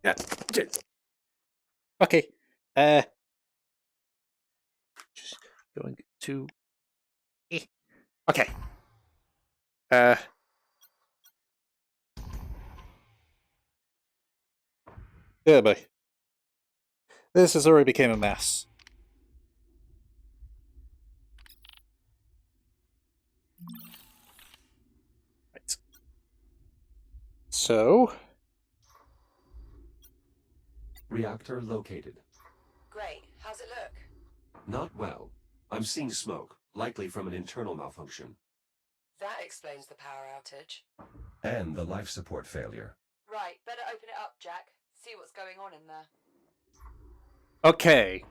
Yeah. Okay. Just going to. Okay. Uh. Yeah, boy. This has already become a mess. Right. So. Reactor located. Great. How's it look? Not well. I'm seeing smoke, likely from an internal malfunction. That explains the power outage. And the life support failure. Right, better open it up, Jack. See what's going on in there. Okay.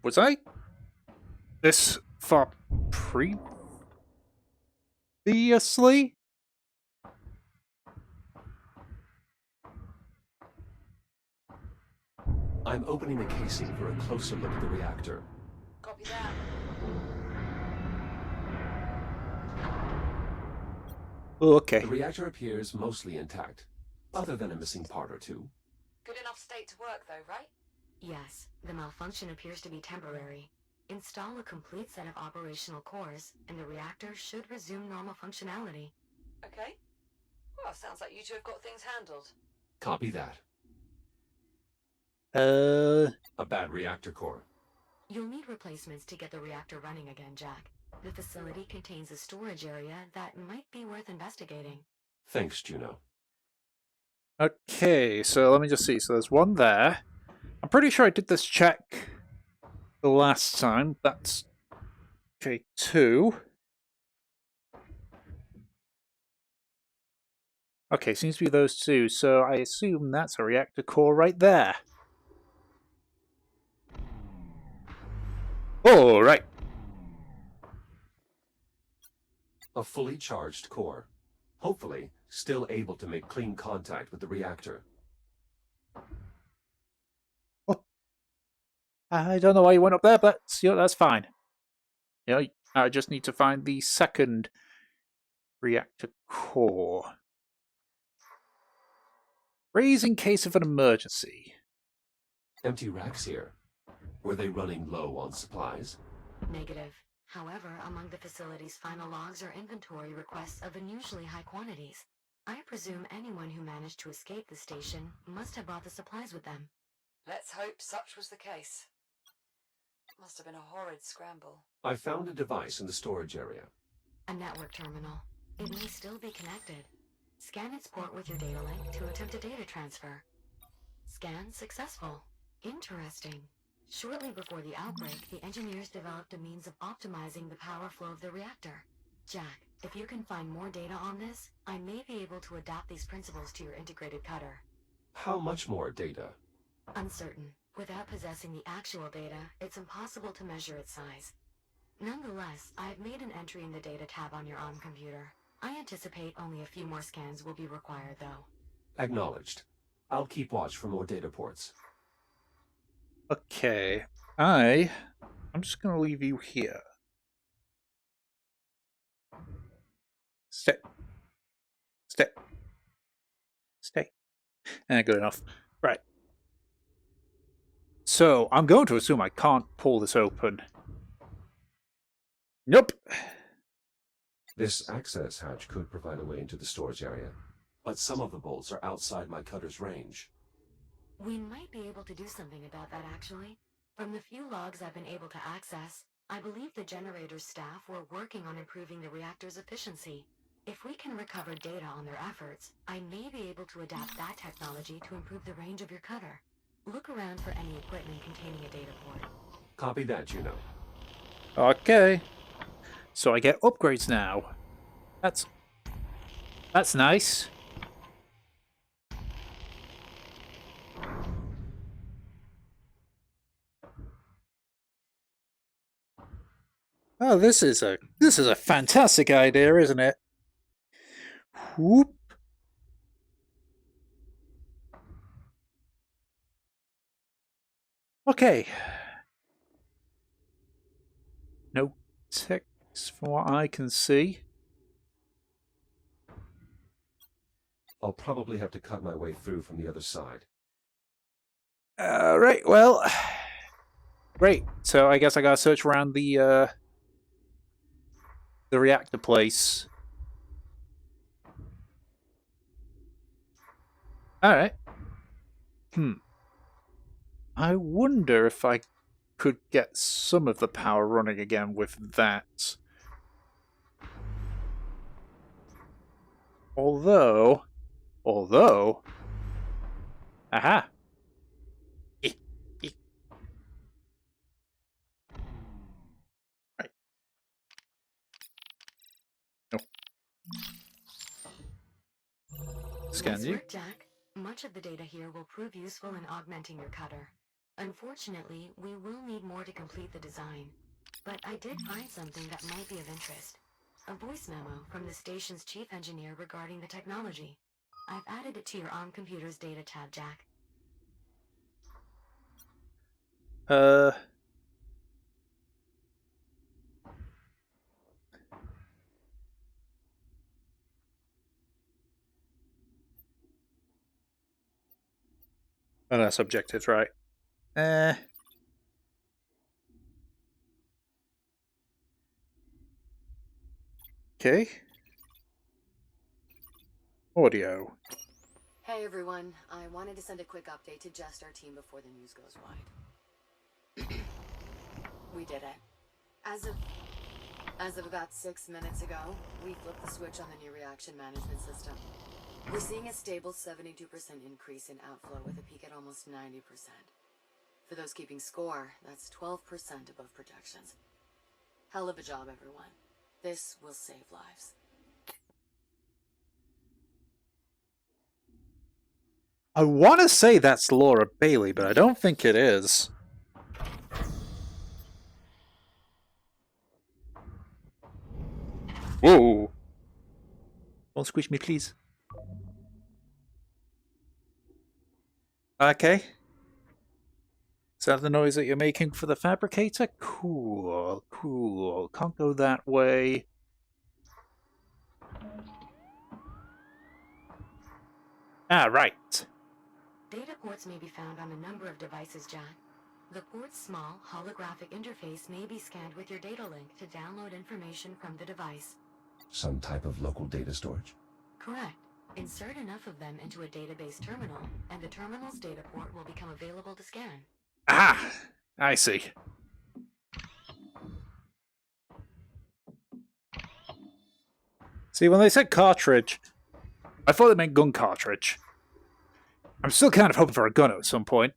Was I this far previously? I'm opening the casing for a closer look at the reactor. Copy that. Oh, okay. The reactor appears mostly intact, other than a missing part or two. Good enough state to work, though, right? Yes, the malfunction appears to be temporary. Install a complete set of operational cores, and the reactor should resume normal functionality. Okay. Well, sounds like you two have got things handled. Copy that. A bad reactor core. You'll need replacements to get the reactor running again, Jack. The facility contains a storage area that might be worth investigating. Thanks, Juno. Okay, so let me just see. So there's one there. I'm pretty sure I did this check the last time. That's okay, 2. Okay, seems to be those 2, so I assume that's a reactor core right there. Oh, right. A fully charged core. Hopefully, still able to make clean contact with the reactor. Oh. I don't know why you went up there, but that's fine. I just need to find the second reactor core. Raise in case of an emergency. Empty racks here. Were they running low on supplies? Negative. However, among the facility's final logs are inventory requests of unusually high quantities. I presume anyone who managed to escape the station must have brought the supplies with them. Let's hope such was the case. Must have been a horrid scramble. I found a device in the storage area. A network terminal. It may still be connected. Scan its port with your data link to attempt a data transfer. Scan successful. Interesting. Shortly before the outbreak, the engineers developed a means of optimizing the power flow of the reactor. Jack, if you can find more data on this, I may be able to adapt these principles to your integrated cutter. How much more data? Uncertain. Without possessing the actual data, it's impossible to measure its size. Nonetheless, I have made an entry in the data tab on your ARM computer. I anticipate only a few more scans will be required, though. Acknowledged. I'll keep watch for more data ports. Okay, I'm just going to leave you here. Stay. Stay. Stay. Good enough. Right. So, I'm going to assume I can't pull this open. Nope. This access hatch could provide a way into the storage area, but some of the bolts are outside my cutter's range. We might be able to do something about that, actually. From the few logs I've been able to access, I believe the generator's staff were working on improving the reactor's efficiency. If we can recover data on their efforts, I may be able to adapt that technology to improve the range of your cutter. Look around for any equipment containing a data port. Copy that, Juno. Okay. So I get upgrades now. That's nice. Oh, this is a fantastic idea, isn't it? Whoop. Okay. No text from what I can see. I'll probably have to cut my way through from the other side. Right, well... Great. So I guess I gotta search around the reactor place. Alright. I wonder if I could get some of the power running again with that. Although... Aha! Eh, eh. Right. No. Scan Nice you. work, Jack. Much of the data here will prove useful in augmenting your cutter. Unfortunately, we will need more to complete the design. But I did find something that might be of interest. A voice memo from the station's chief engineer regarding the technology. I've added it to your on-computer's data tab, Jack. Oh, that's objectives, right. Okay. Audio. Hey everyone, I wanted to send a quick update to just our team before the news goes wide. We did it. As of about 6 minutes ago, we flipped the switch on the new reaction management system. We're seeing a stable 72% increase in outflow with a peak at almost 90%. For those keeping score, that's 12% above projections. Hell of a job, everyone. This will save lives. I want to say that's Laura Bailey, but I don't think it is. Whoa! Don't squish me, please. Okay. Is that the noise that you're making for the fabricator? Cool, cool. Can't go that way. Ah, right. Data ports may be found on a number of devices, Jack. The port's small, holographic interface may be scanned with your data link to download information from the device. Some type of local data storage? Correct. Insert enough of them into a database terminal, and the terminal's data port will become available to scan. Ah, I see. See, when they said cartridge, I thought they meant gun cartridge. I'm still kind of hoping for a gun at some point.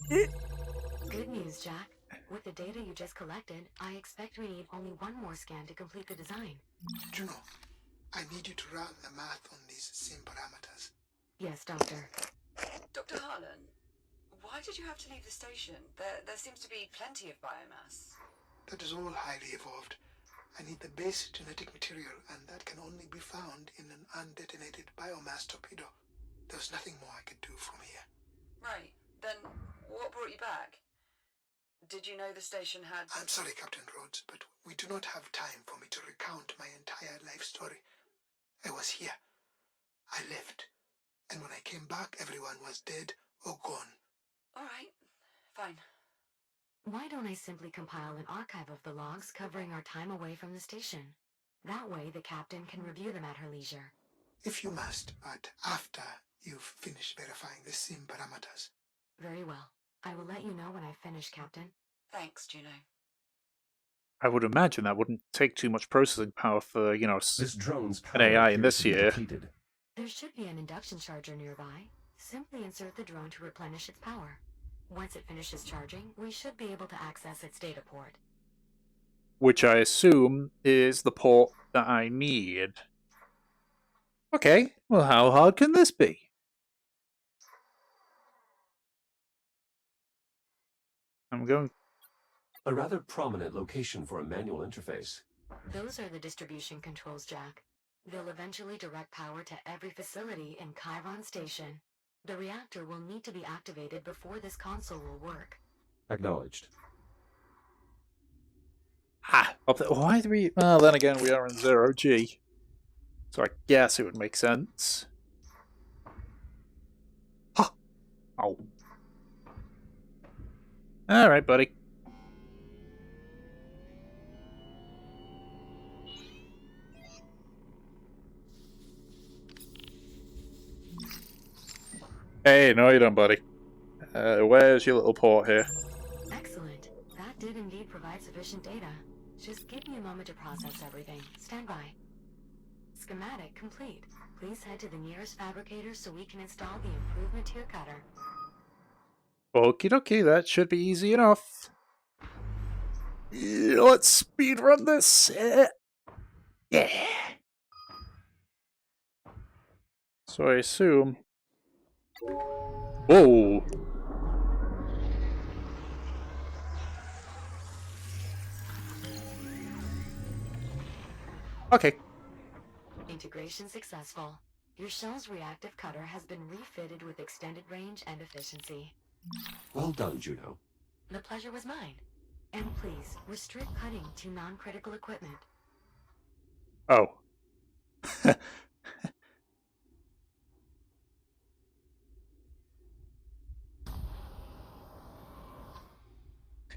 Good news, Jack. With the data you just collected, I expect we need only one more scan to complete the design. Juno, I need you to run the math on these sim parameters. Yes, Doctor. Dr. Harlan, why did you have to leave the station? There seems to be plenty of biomass. That is all highly evolved. I need the base genetic material, and that can only be found in an undetonated biomass torpedo. There's nothing more I could do from here. Right. Then what brought you back? Did you know the station had... I'm sorry, Captain Rhodes, but we do not have time for me to recount my entire life story. I was here. I lived. And when I came back, everyone was dead or gone. All right. Fine. Why don't I simply compile an archive of the logs covering our time away from the station? That way the captain can review them at her leisure. If you must, but after you've finished verifying the sim parameters. Very well. I will let you know when I've finished, Captain. Thanks, Juno. I would imagine that wouldn't take too much processing power for, you know, This drone's an power AI in appears this to be year. depleted. There should be an induction charger nearby. Simply insert the drone to replenish its power. Once it finishes charging, we should be able to access its data port. Which I assume is the port that I need. Okay, well, how hard can this be? I'm going... A rather prominent location for a manual interface. Those are the distribution controls, Jack. They'll eventually direct power to every facility in Chiron Station. The reactor will need to be activated before this console will work. Acknowledged. Ah, up there. Why do we... Well, then again, we are in 0G. So I guess it would make sense. Huh. Oh. Alright, buddy. Hey, no you don't, buddy. Where's your little port here? Excellent. That did indeed provide sufficient data. Just give me a moment to process everything. Stand by. Schematic complete. Please head to the nearest fabricator so we can install the improvement to your cutter. Okie dokie, that should be easy enough. Yeah, let's speedrun this. Yeah. So I assume. Whoa. Okay. Integration successful. Your shell's reactive cutter has been refitted with extended range and efficiency. Well done, Juno. The pleasure was mine. And please, restrict cutting to non-critical equipment. Oh.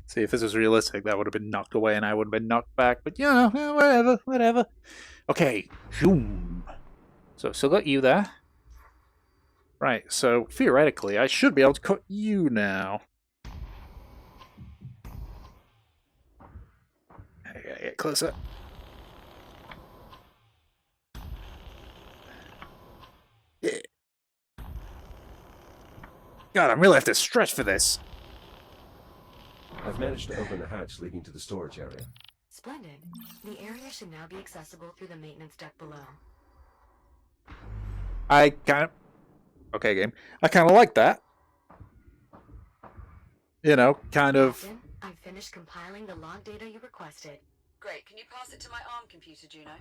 See, if this was realistic, that would have been knocked away and I would have been knocked back. But, you know, whatever, whatever. Okay. Zoom. So, still got you there. Right, so theoretically, I should be able to cut you now. I gotta get closer. Yeah. God, I'm really have to stretch for this. I've managed to open the hatch leading to the storage area. Splendid. The area should now be accessible through the maintenance deck below. I kind of... Okay, game. I kind of like that. You know, kind of... Captain, I've finished compiling the log data you requested. Great. Can you pass it to my ARM computer, Juno?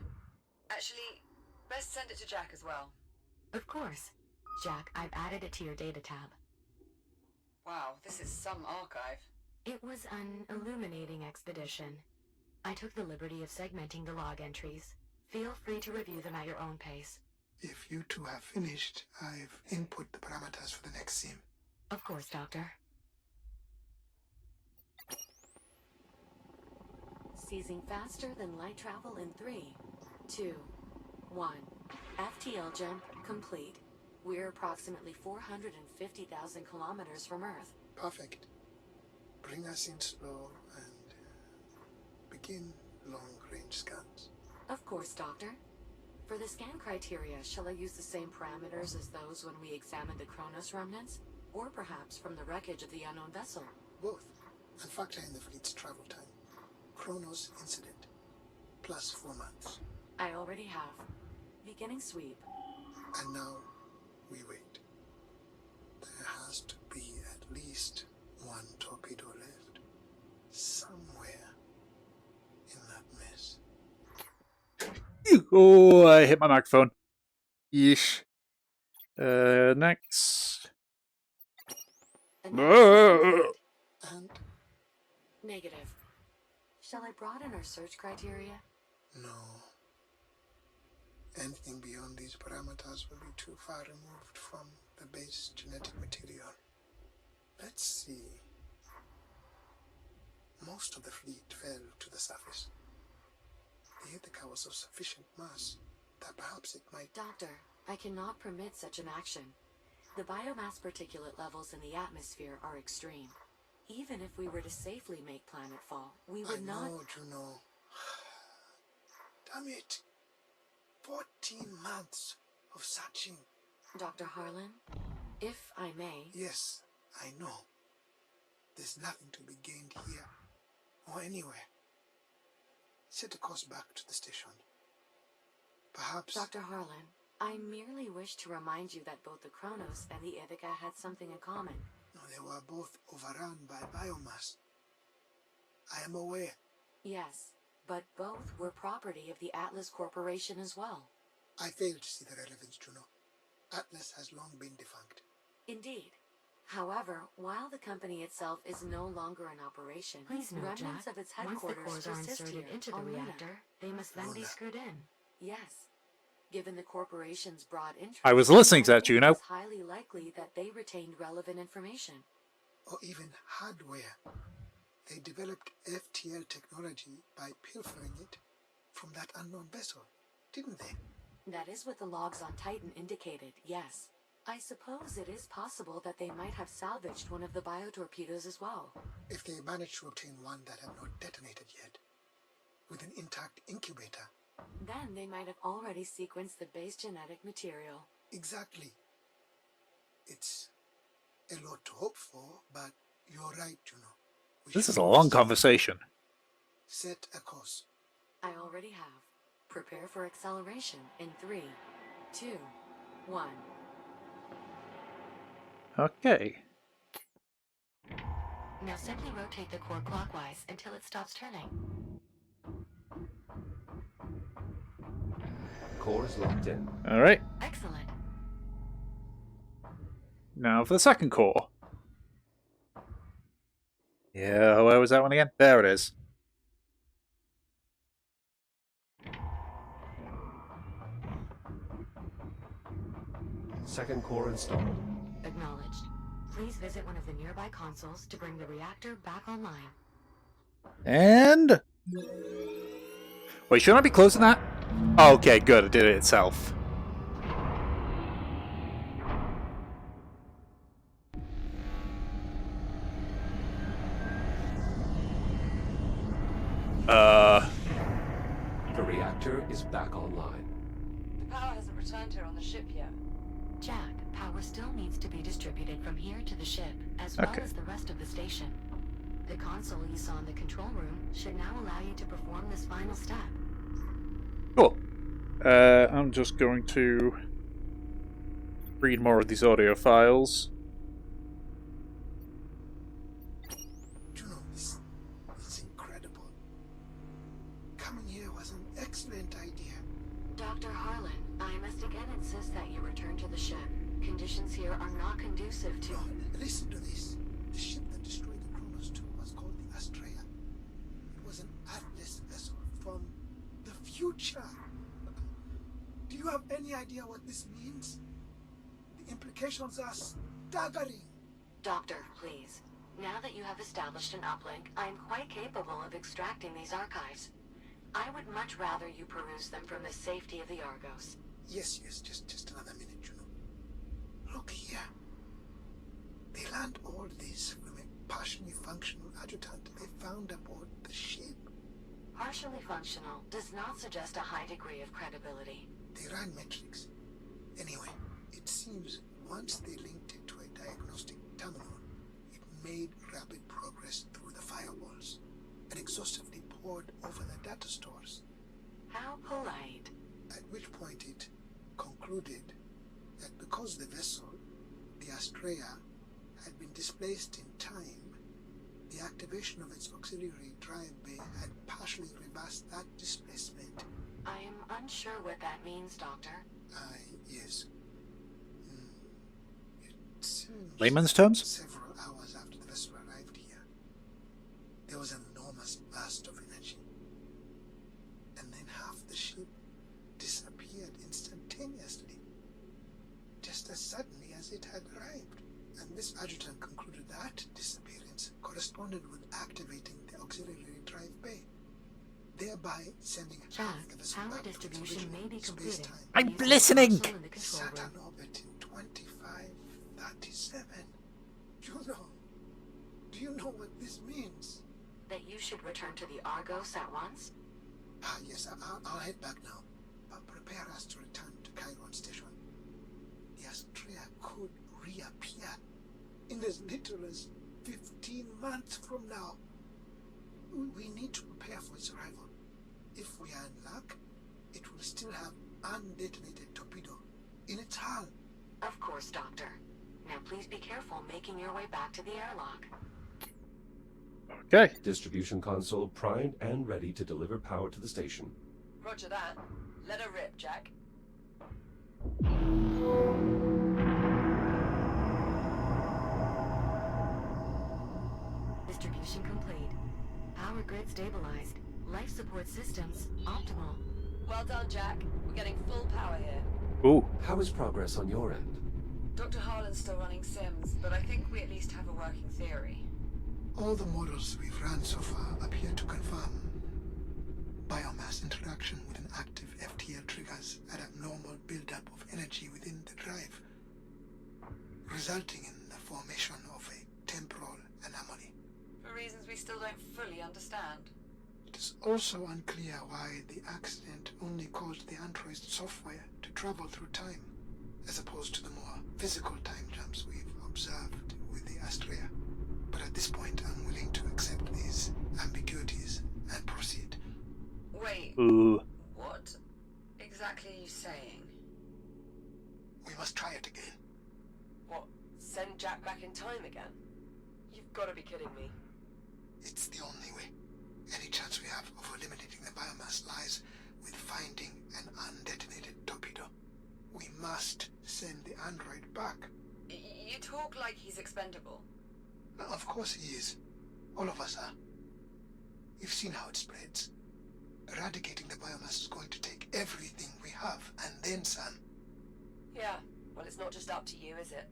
Actually, best send it to Jack as well. Of course. Jack, I've added it to your data tab. Wow, this is some archive. It was an illuminating expedition. I took the liberty of segmenting the log entries. Feel free to review them at your own pace. If you two have finished, I've input the parameters for the next sim. Of course, Doctor. Seizing faster than light travel in 3, 2, 1. FTL jump complete. We're approximately 450,000 kilometers from Earth. Perfect. Bring us in slow and begin long-range scans. Of course, Doctor. For the scan criteria, shall I use the same parameters as those when we examined the Kronos remnants? Or perhaps from the wreckage of the unknown vessel? Both, and factor in the fleet's travel time. Kronos incident, plus 4 months. I already have. Beginning sweep. And now, we wait. There has to be at least one torpedo left. Somewhere in that mess. Oh, I hit my microphone. Yeesh. Next. Analysis And negative. Shall I broaden our search criteria? no. Anything beyond these parameters will be too far removed from the base genetic material. Let's see. Most of the fleet fell to the surface. The Ithaca was of sufficient mass that perhaps it might... Doctor, I cannot permit such an action. The biomass particulate levels in the atmosphere are extreme. Even if we were to safely make planetfall, we would I not... know, Juno. Damn it. 14 months of searching. Dr. Harlan, if I may... Yes, I know. There's nothing to be gained here or anywhere. Set a course back to the station. Perhaps... Dr. Harlan, I merely wish to remind you that both the Kronos and the Ithaca had something in common. No, they were both overrun by biomass. I am aware. Yes, but both were property of the Atlas Corporation as well. I fail to see the relevance, Juno. Atlas has long been defunct. Indeed. However, while the company itself is no longer in operation, Please note, remnants Jack, of its once the headquarters cores are persist inserted here into the on Luna. reactor, they must then be Luna. screwed in. Yes. Given the corporation's broad interest, I was listening to I that, think Juno. it's highly likely that they retained relevant information. Or even hardware. They developed FTL technology by pilfering it from that unknown vessel, didn't they? That is what the logs on Titan indicated, yes. I suppose it is possible that they might have salvaged one of the biotorpedoes as well. If they managed to obtain one that had not detonated yet, with an intact incubator. Then they might have already sequenced the base genetic material. Exactly. It's a lot to hope for, but you're right, Juno. We This should is a long set- conversation. Set a course. I already have. Prepare for acceleration in 3, 2, 1. Okay. Now simply rotate the core clockwise until it stops turning. Core is locked in. Alright. Excellent. Now for the second core. Yeah, where was that one again? There it is. Second core installed. Acknowledged. Please visit one of the nearby consoles to bring the reactor back online. And... Wait, shouldn't I be closing that? Oh, okay, good. It did it itself. The reactor is back online. The power hasn't returned here on the ship yet. Jack, power still needs to be distributed from here to the ship, as well Okay. as the rest of the station. The console you saw in the control room should now allow you to perform this final step. Cool. I'm just going to read more of these audio files. Juno, this is incredible. Coming here was an excellent idea. Dr. Harlan, I must again insist that you return to the ship. Conditions here are not conducive to... No, listen to this. The ship that destroyed the Kronos 2 was called the Astrea. It was an Atlas vessel from the future. Do you have any idea what this means? The implications are staggering. Doctor, please. Now that you have established an uplink, I am quite capable of extracting these archives. I would much rather you peruse them from the safety of the Argos. Yes, just another minute, Juno. Look here. They learned all this from a partially functional adjutant they found aboard the ship. Partially functional does not suggest a high degree of credibility. They ran metrics. Anyway, it seems once they linked it to a diagnostic terminal, it made rapid progress through the firewalls and exhaustively pored over the data stores, How polite. at which point it concluded that because the vessel, the Astrea, had been displaced in time, the activation of its auxiliary drive bay had partially reversed that displacement. I am unsure what that means, Doctor. Yes. It seems Layman's terms? several hours after the vessel arrived here, there was an enormous burst of energy. And then half the ship disappeared instantaneously, just as suddenly as it had arrived. And this adjutant concluded that disappearance corresponded with activating the auxiliary drive bay, thereby sending Jack, half the vessel power back to its distribution original may be completed. space-time. I'm Using the listening! console in the control Saturn room. orbit in 2537. Juno, do you know what this means? That you should return to the Argos at once? Yes, I'll head back now. But prepare us to return to Chiron Station. The Astrea could reappear in as little as 15 months from now. We need to prepare for its arrival. If we are in luck, it will still have undetonated torpedo in its hull. Of course, Doctor. Now please be careful making your way back to the airlock. Okay. Distribution console primed and ready to deliver power to the station. Roger that. Let her rip, Jack. Distribution complete. Power grid stabilized. Life support systems optimal. Well done, Jack. We We're getting full power here. Ooh. How is progress on your end? Dr. Harlan's still running sims, but I think we at least have a working theory. All the models we've run so far appear to confirm biomass interaction with an active FTL triggers an abnormal buildup of energy within the drive, resulting in the formation of a temporal anomaly. For reasons we still don't fully understand. It is also unclear why the accident only caused the android's software to travel through time, as opposed to the more physical time jumps we've observed with the Astrea. But at this point, I'm willing to accept these ambiguities and proceed. Wait, Ooh. what exactly are you saying? We must try it again. What? Send Jack back in time again? You've got to be kidding me. It's the only way. Any chance we have of eliminating the biomass lies with finding an undetonated torpedo. We must send the android back. You talk like he's expendable. Of course he is. All of us are. You've seen how it spreads. Eradicating the biomass is going to take everything we have, and then some. Yeah, well, it's not just up to you, is it?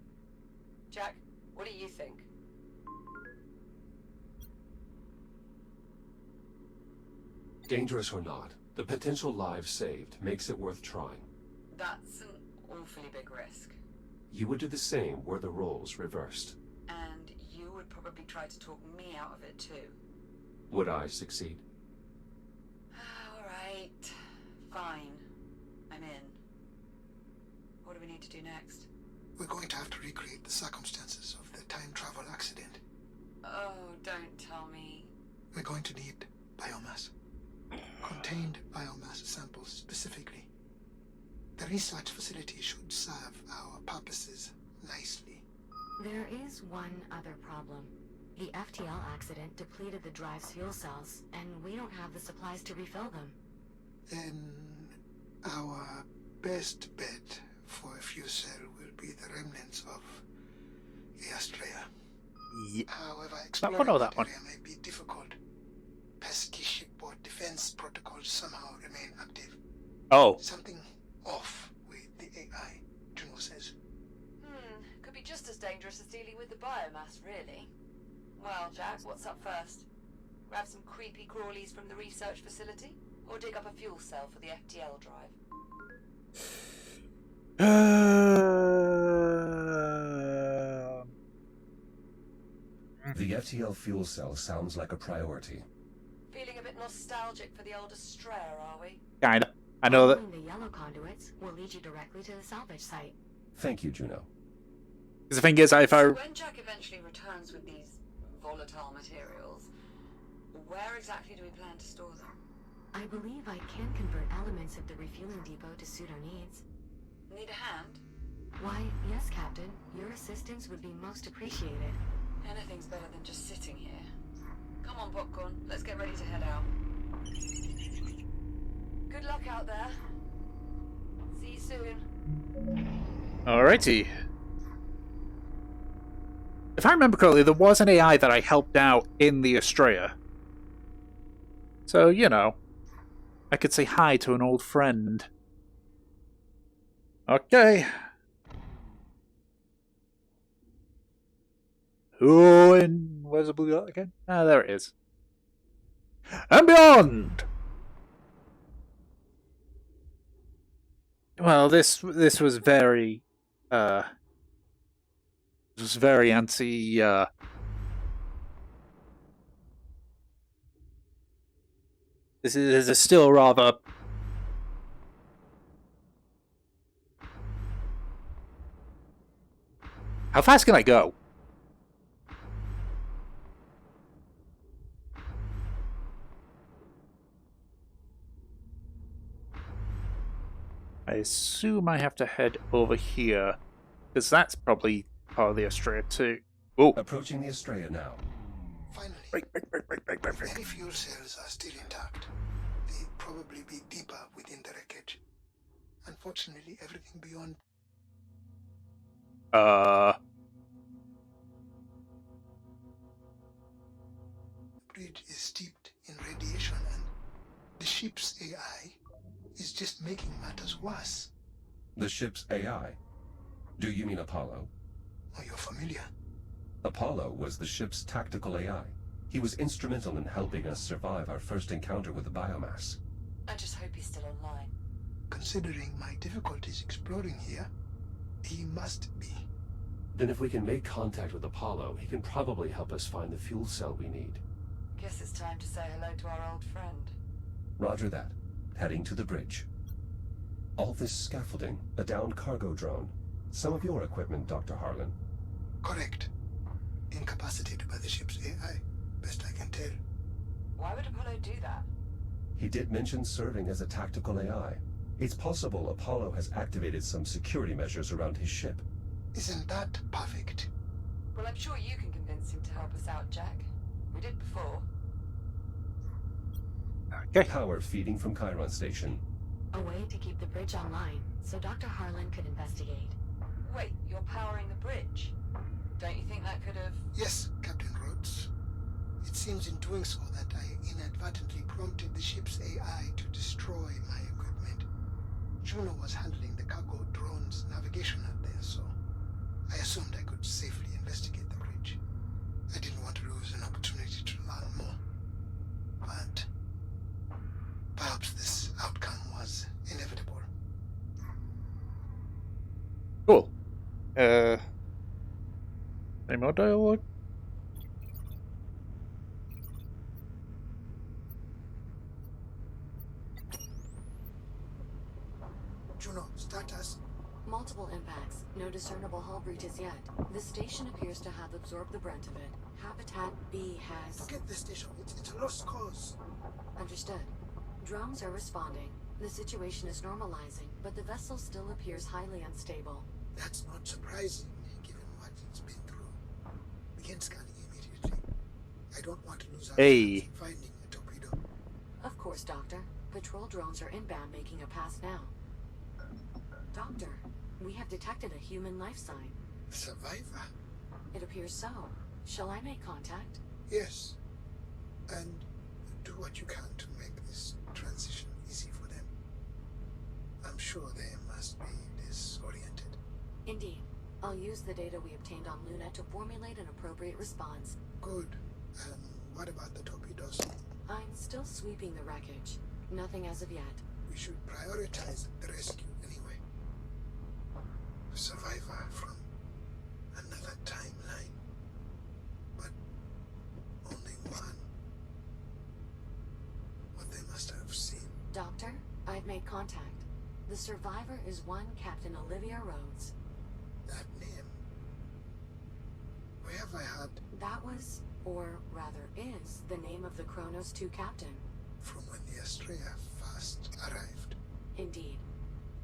Jack, what do you think? Dangerous or not, the potential lives saved makes it worth trying. That's an awfully big risk. You would do the same were the roles reversed. And you would probably try to talk me out of it too. Would I succeed? Alright. Fine. I'm in. What do we need to do next? We're going to have to recreate the circumstances of the time travel accident. Oh, don't tell me. We're going to need biomass. Contained biomass samples specifically. The research facility should serve our purposes nicely. There is one other problem. The FTL accident depleted the drive's fuel cells, and we don't have the supplies to refill them. Then our best bet for a fuel cell will be the remnants of the Astrea. Yeah. However, I exploring know that that one. area may be difficult. Pesky shipboard defense protocols somehow remain active. Oh. Something off with the AI, Juno says. Could be just as dangerous as dealing with the biomass, really. Well, Jack, what's up first? Grab some creepy crawlies from the research facility? Or dig up a fuel cell for the FTL drive? The FTL fuel cell sounds like a priority. Feeling a bit nostalgic for the old Astrea, are we? Kinda. I know that. Following the yellow conduits will lead you directly to the salvage site. Thank you, Juno. Because the thing is, if I So when Jack eventually returns with these volatile materials, where exactly do we plan to store them? I believe I can convert elements of the refueling depot to suit our needs. Need a hand? Why, yes, Captain. Your assistance would be most appreciated. Anything's better than just sitting here. Come on, Popcorn. Let's get ready to head out. Good luck out there. See you soon. Alrighty. If I remember correctly, there was an AI that I helped out in the Astrea. So, you know, I could say hi to an old friend. Okay. Oh, and where's the blue dot again? Ah, there it is. And beyond! Well, this was very, this was very anti, this is still rather... How fast can I go? I assume I have to head over here, because that's probably part of the Astrea too. Oh, Approaching the Astrea now. Finally, break. if any fuel cells are still intact, they'd probably be deeper within the wreckage. Unfortunately, everything beyond the bridge is steeped in radiation, and the ship's AI is just making matters worse. The ship's AI? Do you mean Apollo? Are you familiar? Apollo was the ship's tactical AI. He was instrumental in helping us survive our first encounter with the biomass. I just hope he's still online. Considering my difficulties exploring here, he must be. Then if we can make contact with Apollo, he can probably help us find the fuel cell we need. Guess it's time to say hello to our old friend. Roger that. Heading to the bridge. All this scaffolding, a downed cargo drone. Some of your equipment, Dr. Harlan. Correct. Incapacitated by the ship's AI, best I can tell. Why would Apollo do that? He did mention serving as a tactical AI. It's possible Apollo has activated some security measures around his ship. Isn't that perfect? Well, I'm sure you can convince him to help us out, Jack. We did before. Okay. Power feeding from Chiron Station. A way to keep the bridge online, so Dr. Harlan could investigate. Wait, you're powering the bridge? Don't you think that could have... Yes, Captain Rhodes. It seems in doing so that I inadvertently prompted the ship's AI to destroy my equipment. Juno was handling the cargo drone's navigation out there, so I assumed I could safely investigate the bridge. I didn't want to lose an opportunity to learn more. But perhaps this outcome was inevitable. Cool. Any more dialogue? Juno, status. Multiple impacts, no discernible hull breaches yet. The station appears to have absorbed the brunt of it. Habitat B has... Forget the station. It's a lost cause. Understood. Drones are responding. The situation is normalizing, but the vessel still appears highly unstable. That's not surprising, given what it's been through. Begin scanning immediately. I don't want to lose our Hey. chance of finding a torpedo. Of course, Doctor. Patrol drones are inbound making a pass now. Doctor, we have detected a human life sign. Survivor? It appears so. Shall I make contact? Yes. And do what you can to make this transition easy for them. I'm sure they must be disoriented. Indeed. I'll use the data we obtained on Luna to formulate an appropriate response. Good. And what about the torpedoes? I'm still sweeping the wreckage. Nothing as of yet. We should prioritize the rescue anyway. A survivor from another timeline. But only one. What they must have seen. Doctor, I've made contact. The survivor is one Captain Olivia Rhodes. That name. Where have I heard? That was, or rather is, the name of the Kronos 2 captain. From when the Astrea first arrived. Indeed.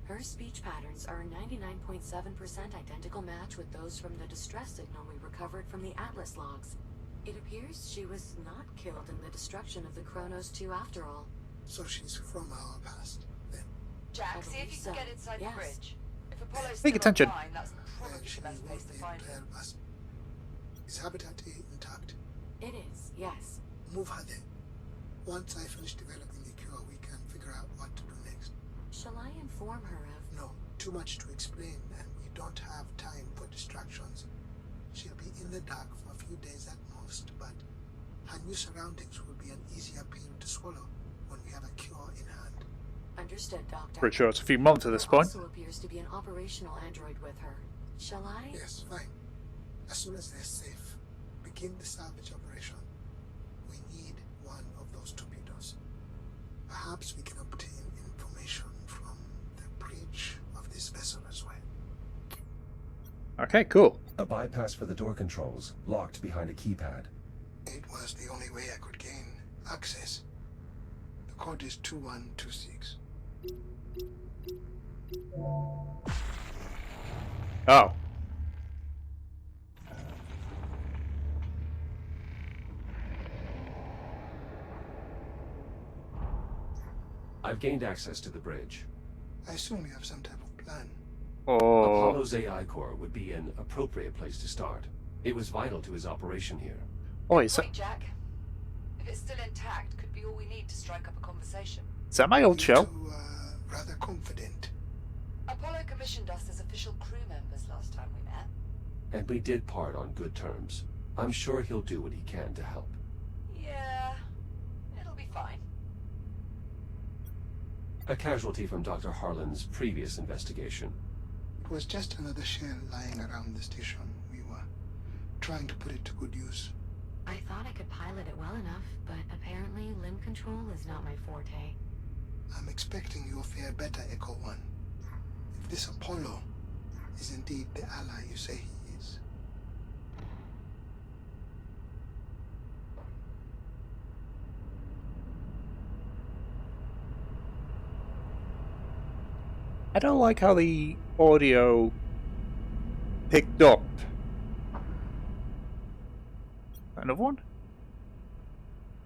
Her speech patterns are a 99.7% identical match with those from the distress signal we recovered from the Atlas logs. It appears she was not killed in the destruction of the Kronos 2 after all. So she's from our past, then. Jack, I see if believe you can so. get inside Yes. the bridge. If Apollo's Pay still attention. online, that's Then probably she the best place won't to be find able to her. help us. Is Habitat A intact? It is, yes. Move her then. Once I finish developing the cure, we can figure out what to do next. Shall I inform her of... No, too much to explain, and we don't have time for distractions. She'll be in the dark for a few days at most, but her new surroundings will be an easier pill to swallow when we have a cure in hand. Understood, Doctor. Pretty sure it's a few months at this There point. also appears to be an operational android with her. Shall I? Yes, fine. As soon as they're safe, begin the salvage operation. We need one of those torpedoes. Perhaps we can obtain information from the bridge of this vessel as well. Okay, cool. A bypass for the door controls, locked behind a keypad. It was the only way I could gain access. The code is 2126. Oh. I've gained access to the bridge. I assume you have some type of plan. Oh. Apollo's AI core would be an appropriate place to start. It was vital to his operation here. Oh, is Point, Jack. If it's still intact, could be all we need to strike up a conversation. that my old We show? need to rather confident. Apollo commissioned us as official crew members last time we met. And we did part on good terms. I'm sure he'll do what he can to help. Yeah, it'll be fine. A casualty from Dr. Harlan's previous investigation. It was just another shell lying around the station. We were trying to put it to good use. I thought I could pilot it well enough, but apparently limb control is not my forte. I'm expecting you'll fare better, Echo One. If this Apollo is indeed the ally you say he is. I don't like how the audio picked up. Another one?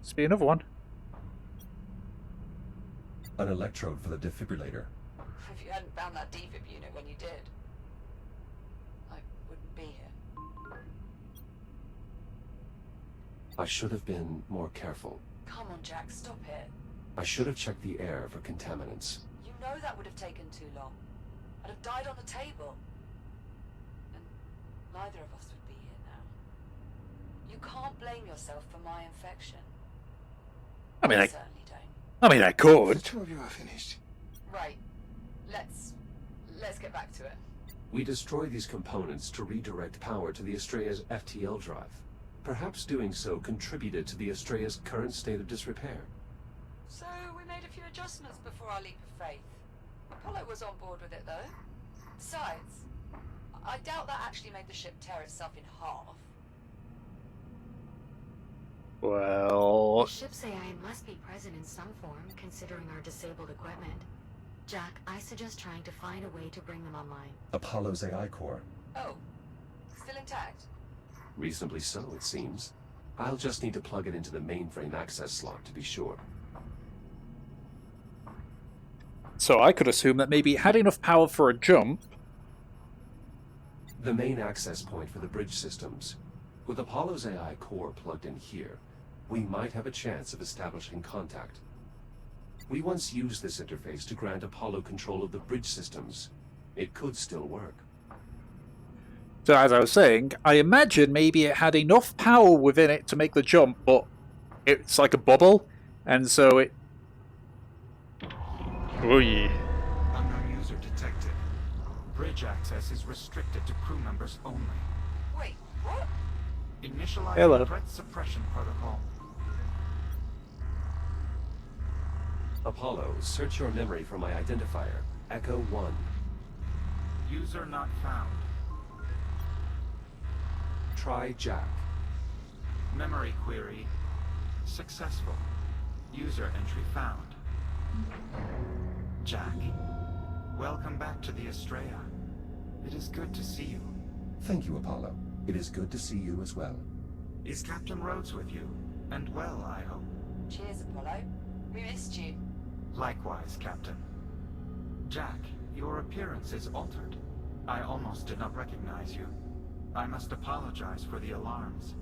Must be another one. An electrode for the defibrillator. If you hadn't found that defib unit when you did, I wouldn't be here. I should have been more careful. Come on, Jack, stop it. I should have checked the air for contaminants. You know that would have taken too long. I'd have died on the table. And neither of us would be here now. You can't blame yourself for my infection. I mean, I certainly don't. The could. two of you are finished. Right. Let's get back to it. We destroy these components to redirect power to the Astrea's FTL drive. Perhaps doing so contributed to the Astrea's current state of disrepair. So we made a few adjustments before our leap of faith. Apollo was on board with it, though. Besides, I doubt that actually made the ship tear itself in half. Well, The ship's AI must be present in some form, considering our disabled equipment. Jack, I suggest trying to find a way to bring them online. Apollo's AI core. Oh, still intact? Reasonably so, it seems. I'll just need to plug it into the mainframe access slot to be sure. so I could assume that maybe it had enough power for a jump. The main access point for the bridge systems. With Apollo's AI core plugged in here, we might have a chance of establishing contact. We once used this interface to grant Apollo control of the bridge systems. It could still work. So as I was saying, I imagine maybe it had enough power within it to make the jump, but it's like a bubble, and so it... Oh yeah. Unknown user detected. Bridge access is restricted to crew members only. Wait, what? Initializing Hello. threat suppression protocol. Apollo, search your memory for my identifier, Echo 1. User not found. Try Jack. Memory query. Successful. User entry found. Jack. Welcome back to the Astrea. It is good to see you. Thank you, Apollo. It is good to see you as well. Is Captain Rhodes with you? And well, I hope. Cheers, Apollo. We missed you. Likewise, Captain. Jack, your appearance is altered. I almost did not recognize you. I must apologize for the alarms.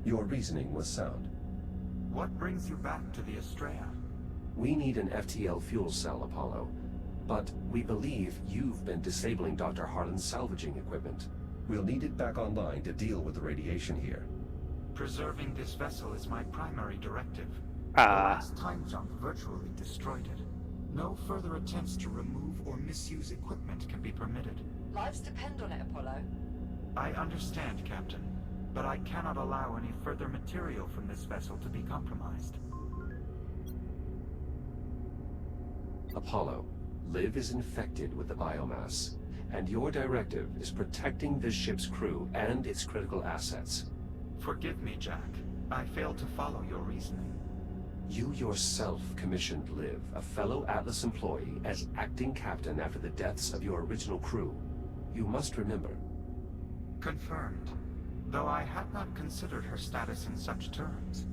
Your reasoning was sound. What brings you back to the Astrea? We need an FTL fuel cell, Apollo. But we believe you've been disabling Dr. Harlan's salvaging equipment. We'll need it back online to deal with the radiation here. Preserving this vessel is my primary directive. The Ah. last time jump virtually destroyed it. No further attempts to remove or misuse equipment can be permitted. Lives depend on it, Apollo. I understand, Captain, but I cannot allow any further material from this vessel to be compromised. Apollo, Liv is infected with the biomass, and your directive is protecting this ship's crew and its critical assets. Forgive me, Jack. I failed to follow your reasoning. You yourself commissioned Liv, a fellow Atlas employee, as acting captain after the deaths of your original crew. You must remember. Confirmed, though I had not considered her status in such terms.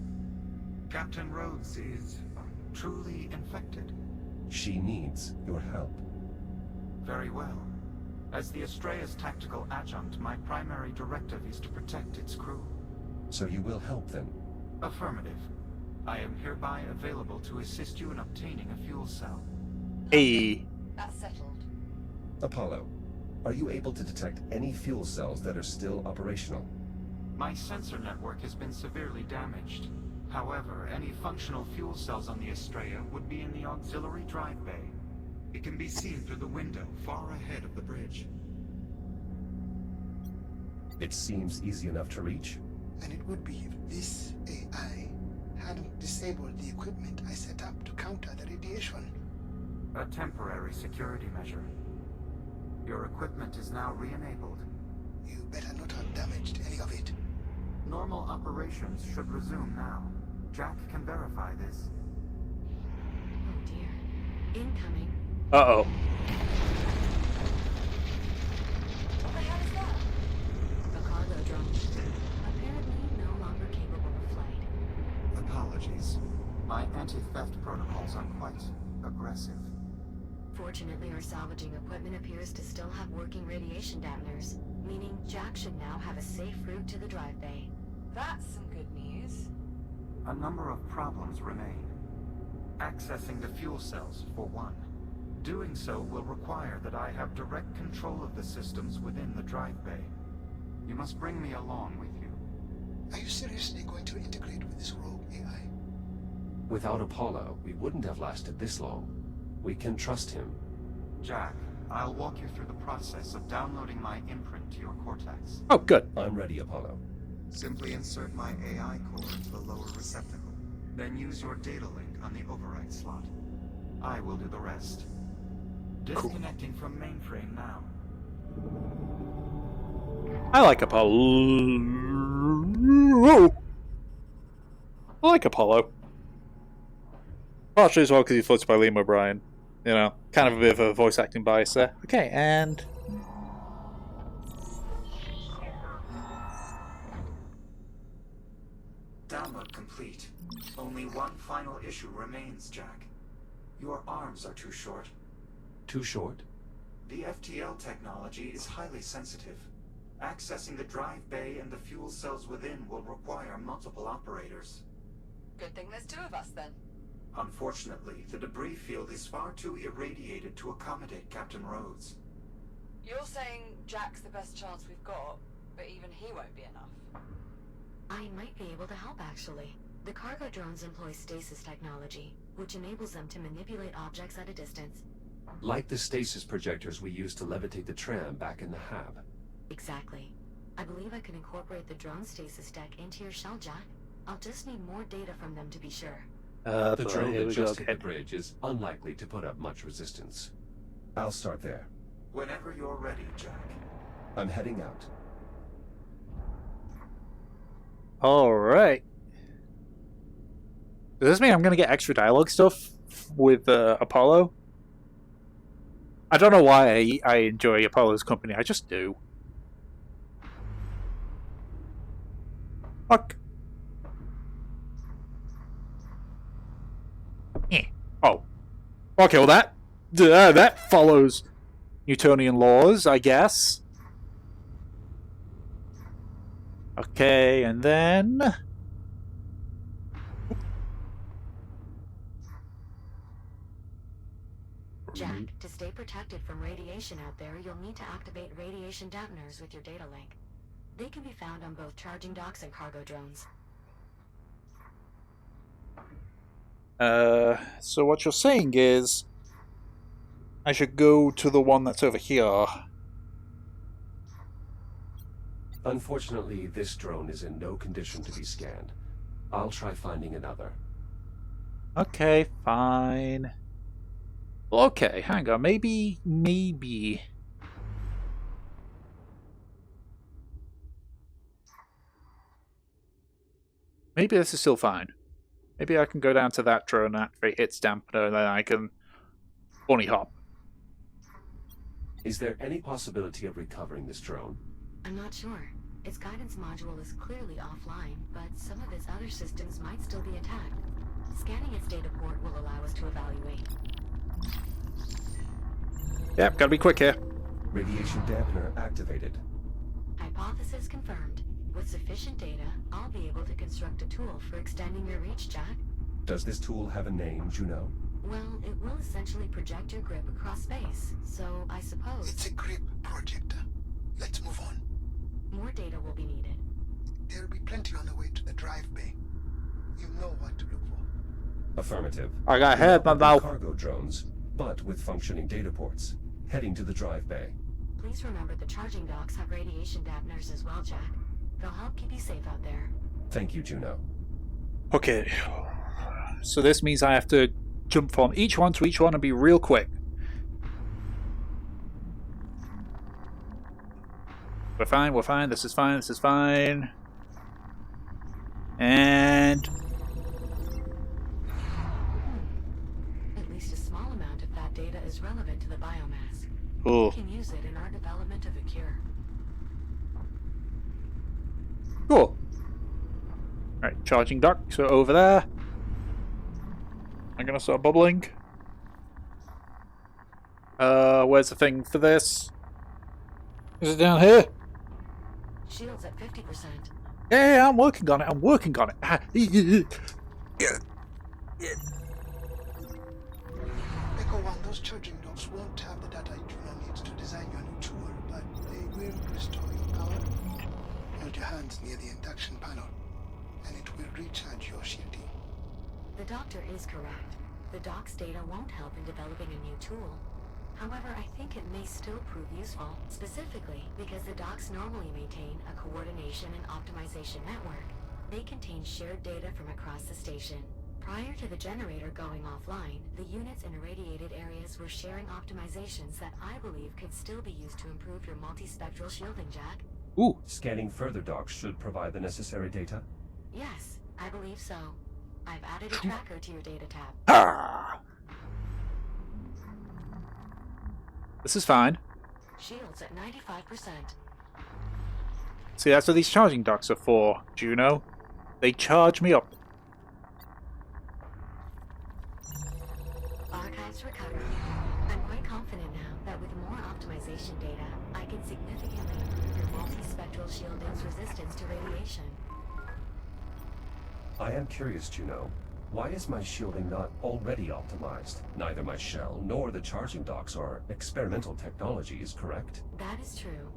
Captain Rhodes is truly infected. She needs your help. Very well. As the Astrea's tactical adjunct, my primary directive is to protect its crew. So you will help them? Affirmative. I am hereby available to assist you in obtaining a fuel cell. Hey. That's settled. Apollo, are you able to detect any fuel cells that are still operational? My sensor network has been severely damaged. However, any functional fuel cells on the Estrella would be in the auxiliary drive bay. It can be seen through the window far ahead of the bridge. It seems easy enough to reach. And it would be if this AI hadn't disabled the equipment I set up to counter the radiation. A temporary security measure. Your equipment is now re-enabled. You better not have damaged any of it. Normal operations should resume now. Jack can verify this. Oh dear. Incoming. Uh-oh. What the hell is that? A cargo drone. Apparently no longer capable of flight. Apologies. My anti-theft protocols are quite aggressive. Fortunately, our salvaging equipment appears to still have working radiation dampeners, meaning Jack should now have a safe route to the drive bay. That's some good news. A number of problems remain. Accessing the fuel cells, for one. Doing so will require that I have direct control of the systems within the drive bay. You must bring me along with you. Are you seriously going to integrate with this rogue AI? Without Apollo, we wouldn't have lasted this long. We can trust him. Jack, I'll walk you through the process of downloading my imprint to your cortex. Oh, good. I'm ready, Apollo. Simply insert my AI core into the lower receptacle. Then use your data link on the override slot. I will do the rest. Disconnecting from mainframe now. I like Apollo. I like Apollo. Partially as well because he's voiced by Liam O'Brien. You know, kind of a bit of a voice acting bias there. Okay, and... Download complete. Only one final issue remains, Jack. Your arms are too short. Too short? The FTL technology is highly sensitive. Accessing the drive bay and the fuel cells within will require multiple operators. Good thing there's two of us then. Unfortunately, the debris field is far too irradiated to accommodate Captain Rhodes. You're saying Jack's the best chance we've got, but even he won't be enough. I might be able to help, actually. The cargo drones employ stasis technology, which enables them to manipulate objects at a distance. Like the stasis projectors we used to levitate the tram back in the hab. Exactly. I believe I can incorporate the drone stasis deck into your shell, Jack. I'll just need more data from them to be sure. The boy, drone here that we just go hit the again. bridge is unlikely to put up much resistance. I'll start there. Whenever you're ready, Jack. I'm heading out. Alright. Does this mean I'm going to get extra dialogue stuff with Apollo? I don't know why I enjoy Apollo's company, I just do. Fuck. Oh. Okay, well that follows Newtonian laws, I guess. Okay, and then... Jack, to stay protected from radiation out there, you'll need to activate radiation dampeners with your data link. They can be found on both charging docks and cargo drones. So what you're saying is I should go to the one that's over here. Unfortunately, this drone is in no condition to be scanned. I'll try finding another. Okay, fine. Okay, hang on. Maybe. Maybe this is still fine. Maybe I can go down to that drone and activate its dampener, and then I can bunny hop. Is there any possibility of recovering this drone? I'm not sure. Its guidance module is clearly offline, but some of its other systems might still be intact. Scanning its data port will allow us to evaluate. Yep, gotta be quick here. Radiation dampener activated. Hypothesis confirmed. With sufficient data, I'll be able to construct a tool for extending your reach, Jack. Does this tool have a name, Juno? Well, it will essentially project your grip across space, so I suppose It's a grip projector. Let's move on. more data will be needed. There'll be plenty on the way to the drive bay. You know what to look for. Affirmative. I got We head, my operate mouth. cargo drones, but with functioning data ports. Heading to the drive bay. Please remember the charging docks have radiation dampeners as well, Jack. They'll help keep you safe out there. Thank you, Juno. Okay. So this means I have to jump from each one to each one and be real quick. We're fine, we're fine, this is fine, this is fine. And... At least a small amount of that data is relevant to the biomass. oh, We can use it in our development of a cure. cool. Right, charging dock, so over there. I'm gonna start bubbling. Where's the thing for this? Is it down here? Shields at 50%. Yeah, I'm working on it, I'm working on it. Echo One, those charging docks won't have the data Juno needs to design your new tool, but they will restore your power. Hold your hands near the induction panel, and it will recharge your shielding. The doctor is correct. The dock's data won't help in developing a new tool. However, I think it may still prove useful, specifically because the docks normally maintain a coordination and optimization network. They contain shared data from across the station. Prior to the generator going offline, the units in irradiated areas were sharing optimizations that I believe could still be used to improve your multispectral shielding, Jack. Ooh, Scanning further docks should provide the necessary data. Yes, I believe so. I've added a tracker to your data tab. ah. This is fine. Shields at 95%. See, that's what these charging docks are for, Juno. They charge me up. Archives recovered. I'm quite confident now that with more optimization data, I can significantly improve your multispectral shielding's resistance to radiation. I am curious, Juno. Why is my shielding not already optimized? Neither my shell nor the charging docks are experimental technologies, correct? That is true.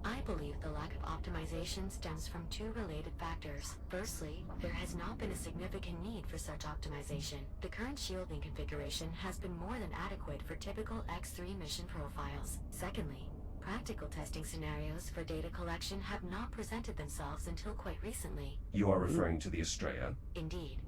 I believe the lack of optimization stems from two related factors. Firstly, there has not been a significant need for such optimization. The current shielding configuration has been more than adequate for typical X3 mission profiles. Secondly, practical testing scenarios for data collection have not presented themselves until quite recently. You are referring to the Estrella? Indeed.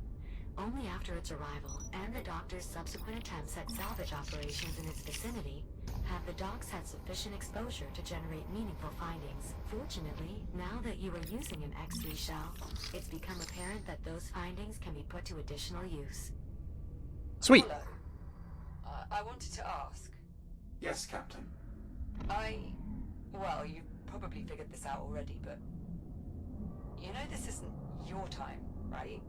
Only after its arrival and the doctor's subsequent attempts at salvage operations in its vicinity have the docks had sufficient exposure to generate meaningful findings. Fortunately, now that you are using an X3 shell, it's become apparent that those findings can be put to additional use. Sweet. Apollo, I wanted to ask. Yes, Captain. Well, you've probably figured this out already, but you know this isn't your time, right?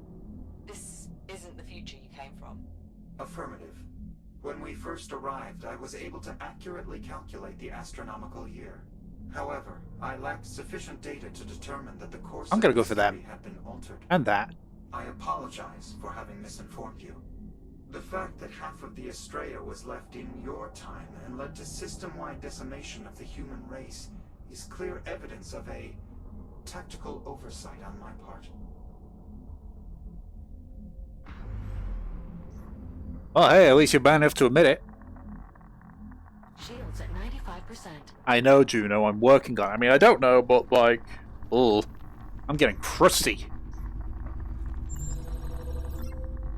This isn't the future you came from. Affirmative. When we first arrived, I was able to accurately calculate the astronomical year. However, I lacked sufficient data to determine that the course I'm gonna of go for that. history had been altered. And that. I apologize for having misinformed you. The fact that half of the Estrella was left in your time and led to system-wide decimation of the human race is clear evidence of a tactical oversight on my part. Well, hey, at least you're bad enough to admit it. Shields at 95%. I know, Juno, I'm working on it. I mean, I don't know, but like... ugh. I'm getting crusty.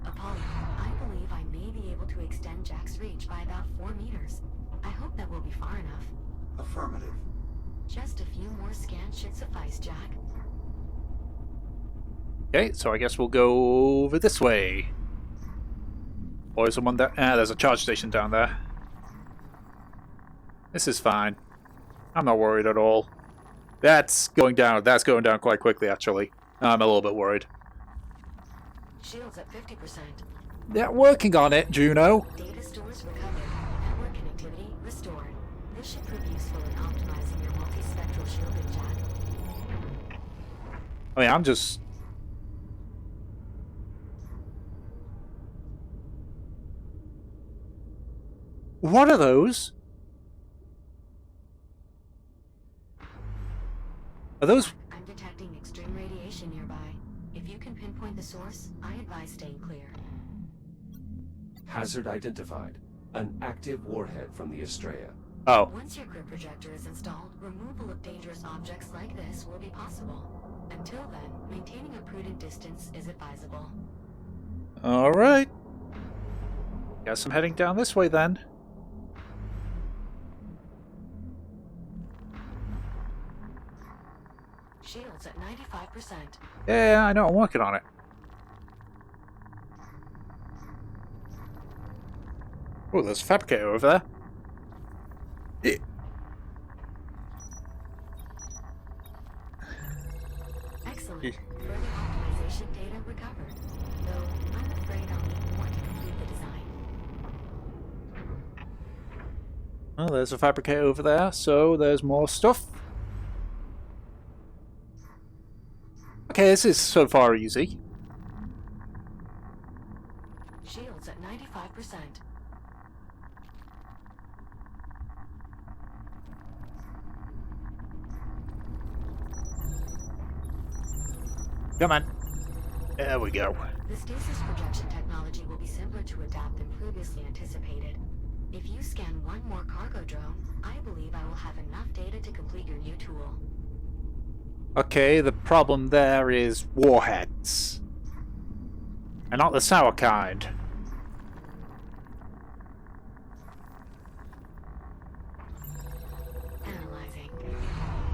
Apollo, I believe I may be able to extend Jack's reach by about 4 meters. I hope that will be far enough. Affirmative. Just a few more scans should suffice, Jack. Okay, so I guess we'll go over this way. Or is someone there? Ah, there's a charge station down there. This is fine. I'm not worried at all. That's going down quite quickly, actually. I'm a little bit worried. Shields at 50%. Yeah, working on it, Juno. Data stores recovered. Network connectivity restored. This should prove useful in optimizing your multispectral shielding, Jack. I mean, I'm just... What are those? Are those... I'm detecting extreme radiation nearby. If you can pinpoint the source, I advise staying clear. Hazard identified. An active warhead from the Estrella. Oh. Once your grid projector is installed, removal of dangerous objects like this will be possible. Until then, maintaining a prudent distance is advisable. Alright. Guess I'm heading down this way then. Shields at 95%. Yeah, I know, I'm working on it. Oh, there's a fabricator over there. Yeah. Excellent. Yeah. Further optimization data recovered. Though, I'm afraid I'll need more to complete the design. Oh, there's a fabricator over there, so there's more stuff. Okay, this is so far easy. Shields at 95%. Come on. There we go. The stasis projection technology will be simpler to adapt than previously anticipated. If you scan one more cargo drone, I believe I will have enough data to complete your new tool. Okay, the problem there is warheads. And not the sour kind. Analyzing.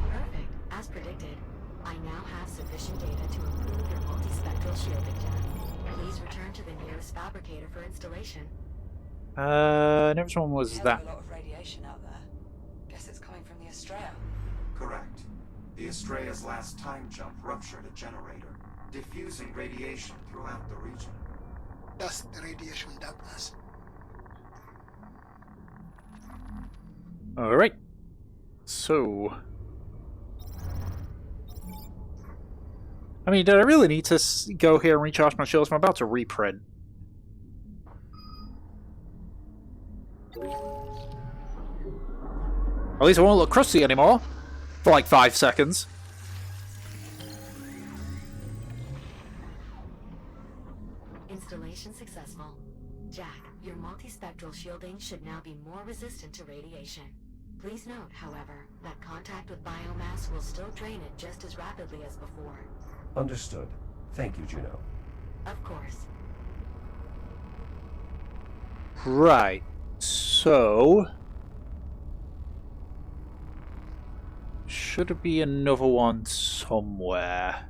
Perfect. As predicted, I now have sufficient data to improve your multispectral shielding gem. Please return to the nearest fabricator for installation. Never one was Hell that. of a lot of radiation out there. Guess it's coming from the Estrella. Correct. The Estrella's last time jump ruptured a generator, diffusing radiation throughout the region. Thus, the radiation darkness. Alright. So... I mean, did I really need to go here and recharge my shields? I'm about to reprint. At least it won't look crusty anymore. For like 5 seconds. Installation successful. Jack, your multispectral shielding should now be more resistant to radiation. Please note, however, that contact with biomass will still drain it just as rapidly as before. Understood. Thank you, Juno. Of course. Right. So... should be another one somewhere.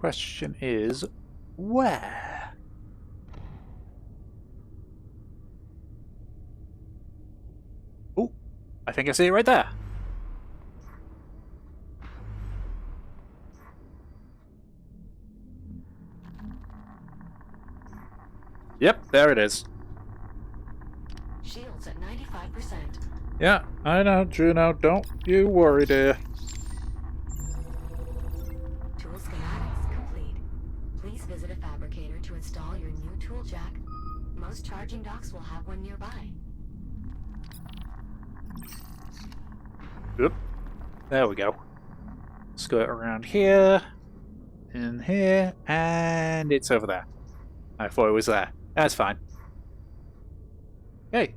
Question is, where? Oh, I think I see it right there. Yep, there it is. Shields at 95%. Yeah, I know, Juno. Don't you worry, dear. Tool schematics complete. Please visit a fabricator to install your new tool jack. Most charging docks will have one nearby. Oop. There we go. Skirt around here, in here, and it's over there. I thought it was there. That's fine. Hey.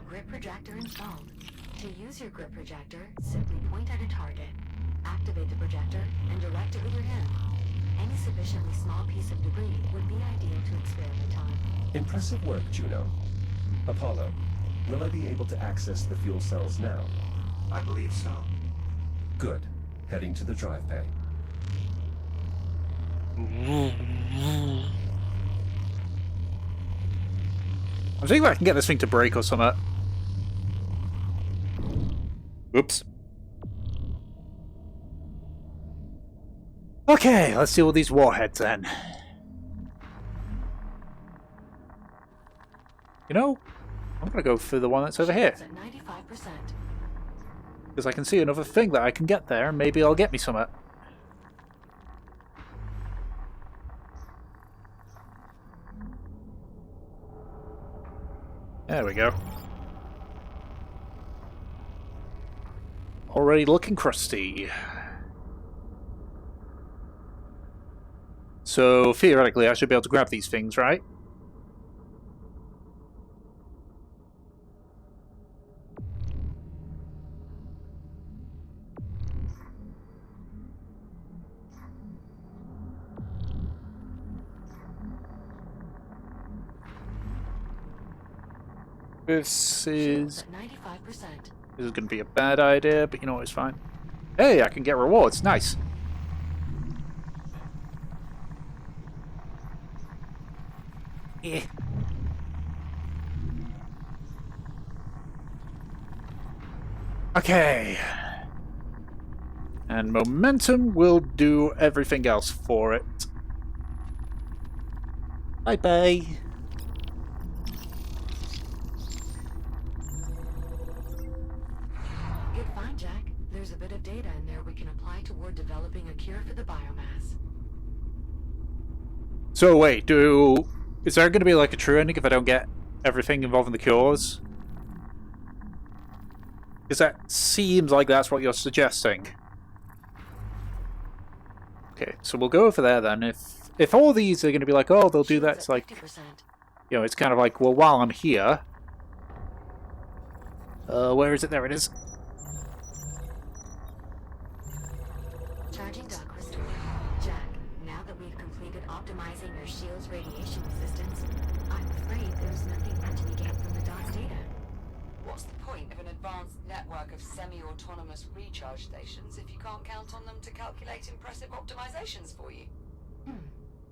Grip projector installed. To use your grip projector, simply point at a target, activate the projector, and direct it with your hand. Any sufficiently small piece of debris would be ideal to experiment on. Impressive work, Juno. Apollo, will I be able to access the fuel cells now? I believe so. Good. Heading to the drive bay. I'm thinking if I can get this thing to break or something. Oops. Okay, let's deal with these warheads then. You know, I'm gonna go for the one that's over here. Shields at 95%. Because I can see another thing that I can get there, and maybe it'll get me something. There we go. Already looking crusty. So, theoretically, I should be able to grab these things, right? This Shields is at 95%. going to be a bad idea, but you know what, it's fine. Hey, I can get rewards. Nice. Yeah. Okay. And momentum will do everything else for it. Bye-bye. Good find, Jack. There's a bit of data in there we can apply toward developing a cure for the biomass. So wait, is there going to be like a true ending if I don't get everything involving the cures? Because that seems like that's what you're suggesting. Okay, so we'll go over there then. If all these are going to be like, oh, they'll do that, it's like, 50%. you know, it's kind of like, well, while I'm here... where is it? There it is. Charging dock restored. Jack, now that we've completed optimizing your shield's radiation resistance, I'm afraid there's nothing more to be gained from the dock's data. What's the point of an advanced network of semi-autonomous recharge stations if you can't count on them to calculate impressive optimizations for you?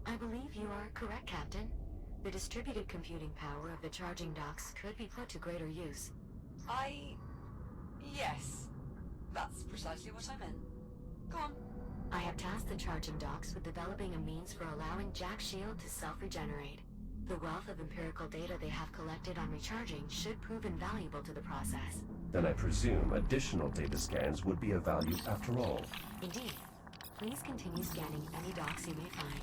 I believe you are correct, Captain. The distributed computing power of the charging docks could be put to greater use. Yes. That's precisely what I meant. Go on. I have tasked the charging docks with developing a means for allowing Jack's shield to self-regenerate. The wealth of empirical data they have collected on recharging should prove invaluable to the process. Then I presume additional data scans would be of value after all. Indeed. Please continue scanning any docks you may find.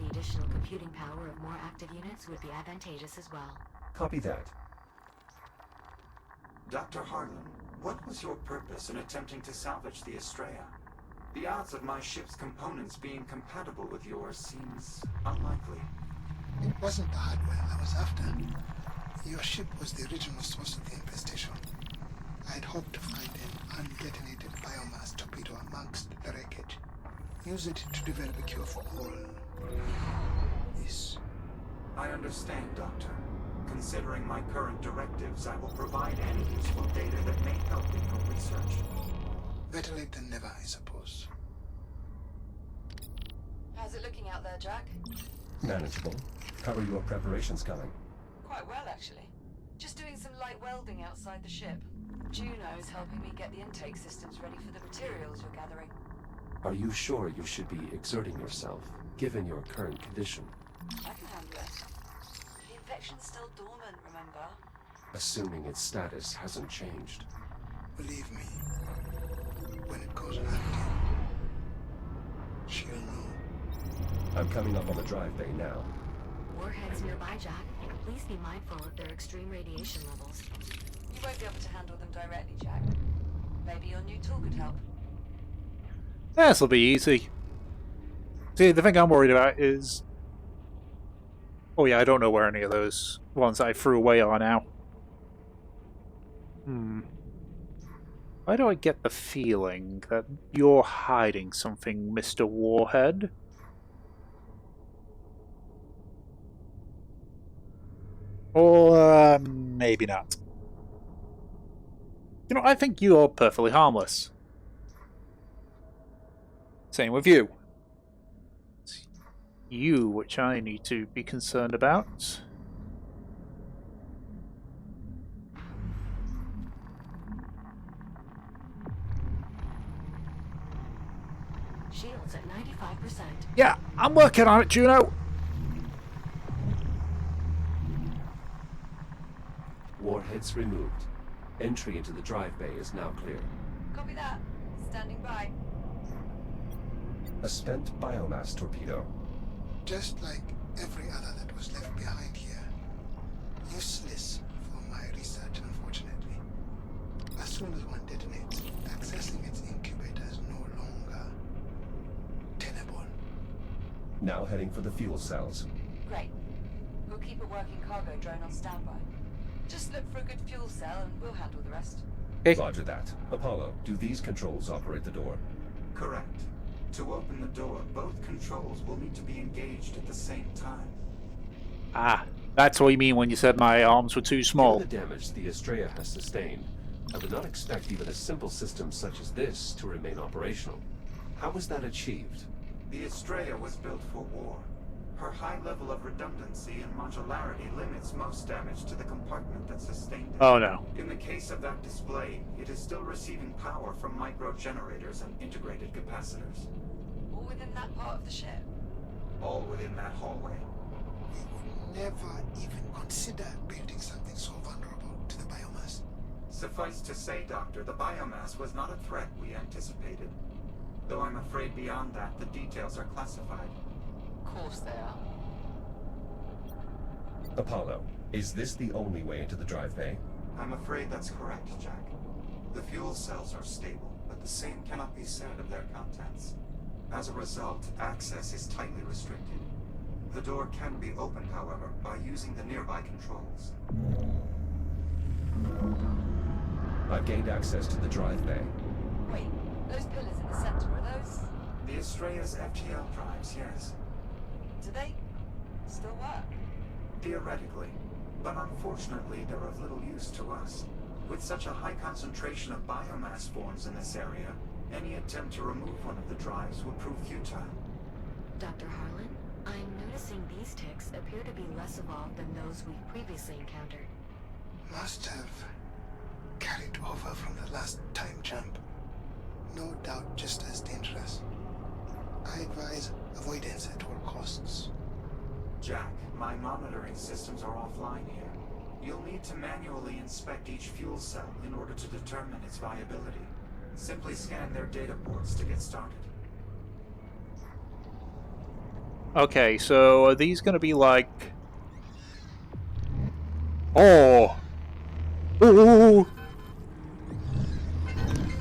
The additional computing power of more active units would be advantageous as well. Copy that. Dr. Harlan, what was your purpose in attempting to salvage the Estrella? The odds of my ship's components being compatible with yours seems unlikely. It wasn't the hardware I was after. Your ship was the original source of the infestation. I'd hoped to find an undetonated biomass torpedo amongst the wreckage. Use it to develop a cure for all this. I understand, Doctor. Considering my current directives, I will provide any useful data that may help in your research. Better late than never, I suppose. How's it looking out there, Jack? Manageable. How are your preparations going? Quite well, actually. Just doing some light welding outside the ship. Juno's helping me get the intake systems ready for the materials we're gathering. Are you sure you should be exerting yourself, given your current condition? I can handle it. The infection's still dormant, remember? Assuming its status hasn't changed. Believe me, when it goes active, she'll know. I'm coming up on the drive bay now. Warheads nearby, Jack. Please be mindful of their extreme radiation levels. You won't be able to handle them directly, Jack. Maybe your new tool could help. This'll be easy. See, the thing I'm worried about is... Oh yeah, I don't know where any of those ones I threw away are now. Why do I get the feeling that you're hiding something, Mr. Warhead? Or maybe not. You know, I think you're perfectly harmless. Same with you. It's you which I need to be concerned about. Shields at 95%. Yeah, I'm working on it, Juno. It's removed. Entry into the drive bay is now clear. Copy that. Standing by. A spent biomass torpedo. Just like every other that was left behind here. Useless for my research, unfortunately. As soon as one detonates, accessing its incubator is no longer tenable. Now heading for the fuel cells. Great. We'll keep a working cargo drone on standby. Just look for a good fuel cell and we'll handle the rest. Okay. Roger that. Apollo, do these controls operate the door? Correct. To open the door, both controls will need to be engaged at the same time. Ah, that's what you mean when you said my arms were too small. Given the damage the Estrella has sustained, I would not expect even a simple system such as this to remain operational. How was that achieved? The Estrella was built for war. Her high level of redundancy and modularity limits most damage to the compartment that sustained it. Oh no. In the case of that display, it is still receiving power from micro-generators and integrated capacitors. All within that part of the ship. All within that hallway. We would never even consider building something so vulnerable to the biomass. Suffice to say, Doctor, the biomass was not a threat we anticipated. Though I'm afraid beyond that, the details are classified. Of course they are. Apollo, is this the only way into the drive bay? I'm afraid that's correct, Jack. The fuel cells are stable, but the same cannot be said of their contents. As a result, access is tightly restricted. The door can be opened, however, by using the nearby controls. I've gained access to the drive bay. Wait, those pillars in the center, are those... The Estrella's FTL drives, yes. Do they still work? Theoretically, but unfortunately they're of little use to us. With such a high concentration of biomass forms in this area, any attempt to remove one of the drives would prove futile. Dr. Harlan, I'm noticing these ticks appear to be less evolved than those we've previously encountered. Must have carried over from the last time jump. No doubt just as dangerous. I advise avoidance at all costs. Jack, my monitoring systems are offline here. You'll need to manually inspect each fuel cell in order to determine its viability. Simply scan their data ports to get started. Okay, so are these gonna be like... Oh! Ooh!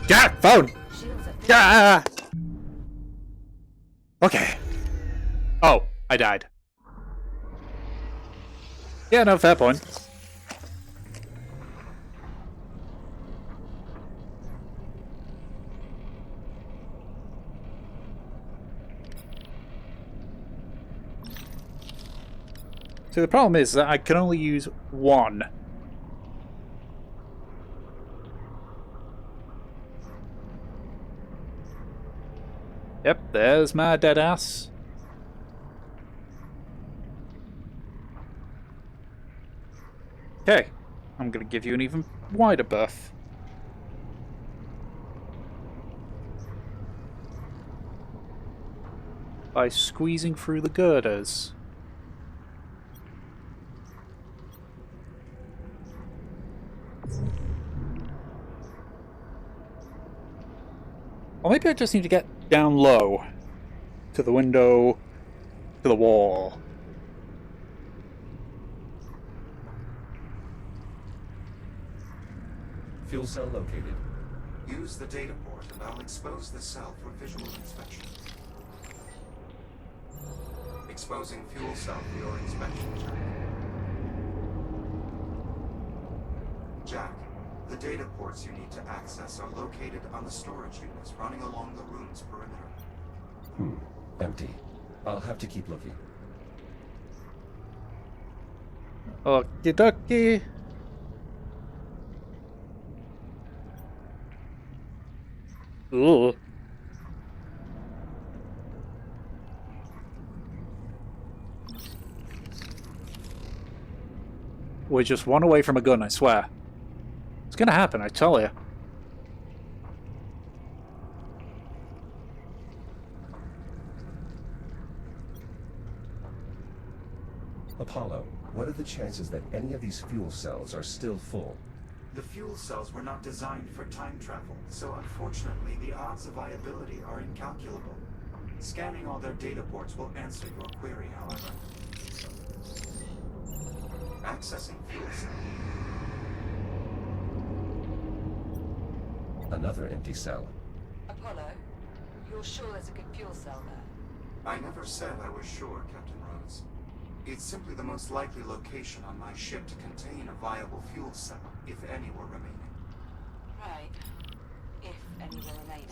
Yeah, phone! Shields at Yeah! Okay. Oh, I died. Yeah, no, fair point. So the problem is that I can only use one. Yep, there's my dead ass. Okay, I'm gonna give you an even wider berth. By squeezing through the girders. Or maybe I just need to get down low. To the window. To the wall. Fuel cell located. Use the data port and I'll expose the cell for visual inspection. Exposing fuel cell for your inspection, Jack. Jack, the data ports you need to access are located on the storage units running along the room's perimeter. Empty. I'll have to keep looking. Okie dokie. Ooh. We're just one away from a gun, I swear. It's gonna happen, I tell you. Apollo, what are the chances that any of these fuel cells are still full? The fuel cells were not designed for time travel, so unfortunately the odds of viability are incalculable. Scanning all their data ports will answer your query, however. Accessing fuel cell. Another empty cell. Apollo, you're sure there's a good fuel cell there? I never said I was sure, Captain Rhodes. It's simply the most likely location on my ship to contain a viable fuel cell, if any were remaining. Right. If any were remaining.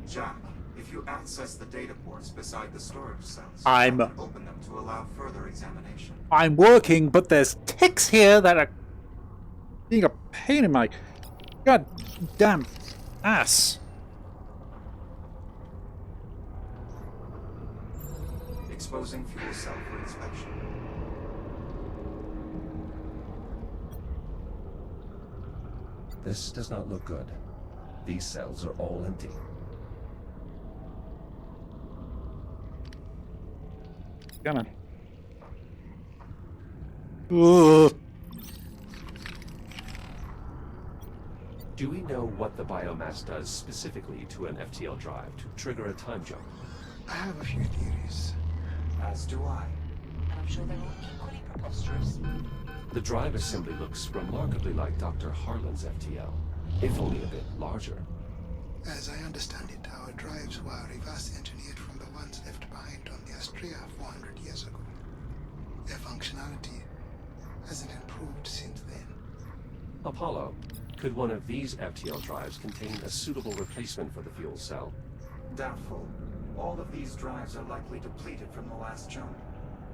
Jack, if you access the data ports beside the storage cells, I'm- you can open them to allow further examination. I'm working, but there's ticks here that are being a pain in my goddamn ass. Exposing fuel cell for inspection. This does not look good. These cells are all empty. Come on. Ugh. Do we know what the biomass does specifically to an FTL drive to trigger a time jump? I have a few theories. As do I. And I'm sure they're all equally preposterous. The drive assembly looks remarkably like Dr. Harlan's FTL, if only a bit larger. As I understand it, our drives were reverse engineered from the ones left behind on the Astrea 400 years ago. Their functionality hasn't improved since then. Apollo, could one of these FTL drives contain a suitable replacement for the fuel cell? Doubtful. All of these drives are likely depleted from the last jump.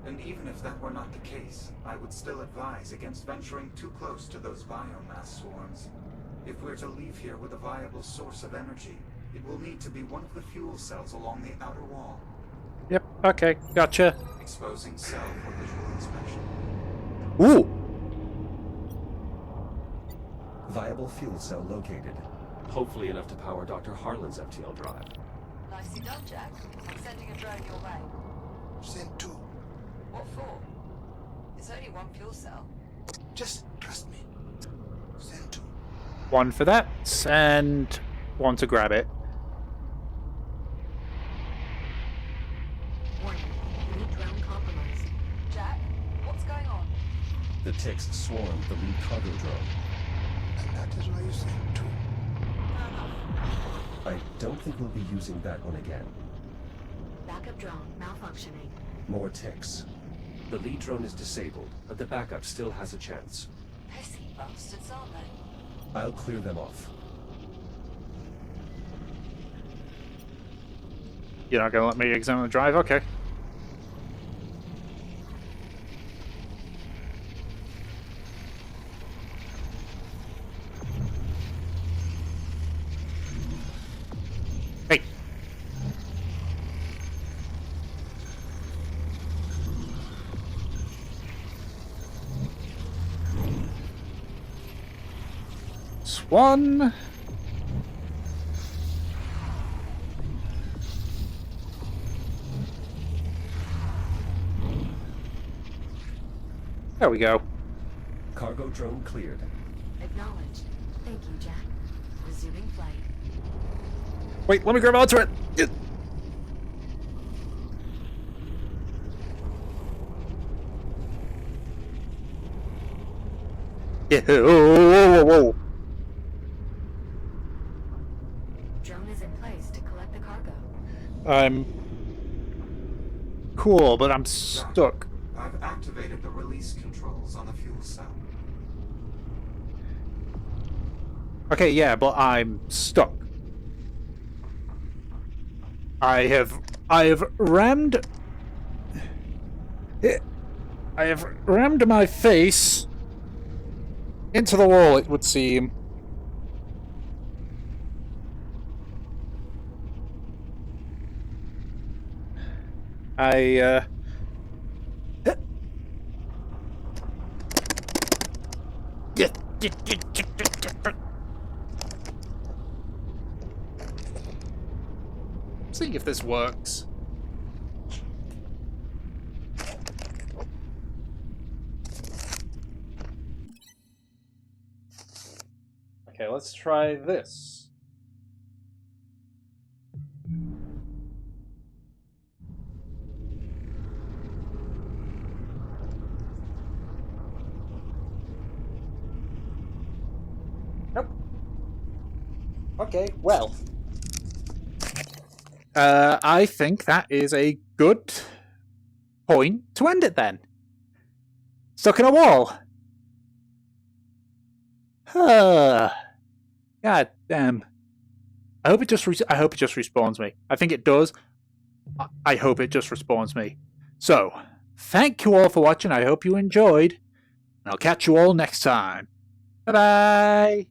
And even if that were not the case, I would still advise against venturing too close to those biomass swarms. If we're to leave here with a viable source of energy, it will need to be one of the fuel cells along the outer wall. Yep, okay, gotcha. Exposing cell for visual inspection. Ooh! Viable fuel cell located. Hopefully enough to power Dr. Harlan's FTL drive. Nicely done, Jack. I'm sending a drone your way. Send two. What for? There's only one fuel cell. Just trust me. Send two. One for that, and one to grab it. Warning. Lead drone compromised. Jack, what's going on? The ticks swarmed the lead cargo drone. And that is why you send two. I don't think we'll be using that one again. Backup drone malfunctioning. More ticks. The lead drone is disabled, but the backup still has a chance. Pesky bastards, aren't they? I'll clear them off. You're not gonna let me examine the drive? Okay. Hey! Swan! There we go. Cargo drone cleared. Acknowledged. Thank you, Jack. Resuming flight. Wait, let me grab onto it. Yeah. Whoa, whoa, whoa. Drone is in place to collect the cargo. I'm cool, but I'm stuck. I've activated the release controls on the fuel cell. Okay, yeah, but I'm stuck. I have rammed my face into the wall, it would seem. See if this works. Okay, let's try this. Nope. Okay, well. I think that is a good point to end it then. Stuck in a wall. God damn. I hope it just respawns me. I think it does. I hope it just respawns me. So, thank you all for watching. I hope you enjoyed. And I'll catch you all next time. Bye-bye.